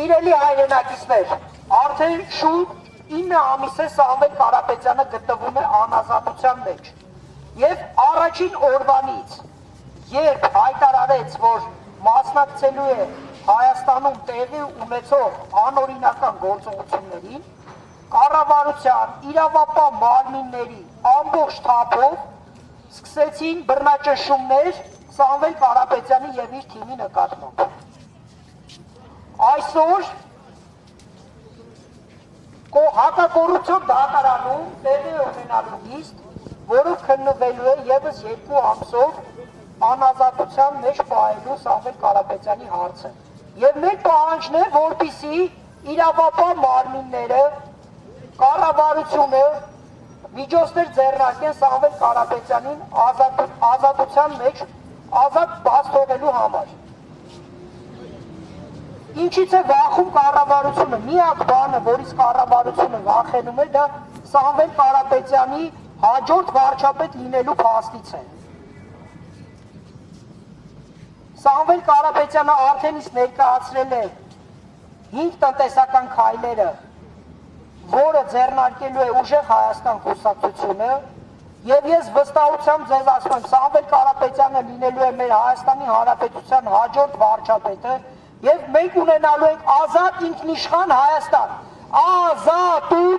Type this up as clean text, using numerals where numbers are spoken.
Սիրելի հայրենակիցներ, արդեն շուտ 9 ամիս է Սամվել Կարապետյանը գտնվում է անազատության մեջ և առաջին օրվանից, երբ հայտարարեց, որ մասնակցելու է Հայաստանում տեղի ունեցող անօրինական գործողություններին, կառավարության, իրավապահ մարմինների ամբողջ թափով սկսեցին բռնաճնշումներ Սամվել Կարապետյանի և իր թիմի նկատմամբ։ Այսօր հակակոռուպցիոն դատարանում տեղի ունենալու նիստ, որը քննվելու է ևս 2 ամսով անազատության մեջ պահելու Սամվել Կարապետյանի հարցը։ Եվ մեր պահանջն է, որպեսզի իրավապահ մարմինները, կառավարությունը միջոցներ ձեռնարկեն Սամվել Կարապետյանին ազատության մեջ ազատ բաց թողելու համար։ Ինչից է վախում կառավարությունը, միակ բանը, որից կառավարությունը վախենում է, դա Սամվել Կարապետյանի հաջորդ վարչապետ լինելու փաստից է։ Սամվել Կարապետյանը արդեն իսկ ներկայացրել է 5 տնտեսական քայլերը, որը ձեռնարկելու է Ուժեղ Հայաստան կուսակցությունը, և ես վստահությամբ ձեզ ասում եմ, Սամվել Կարապետյանը լինելու է մեր Հայաստանի Հանրապետության հաջորդ վարչապետը, և մենք ունենալու ենք ազատ ինքնիշխան Հայաստան, ազատություն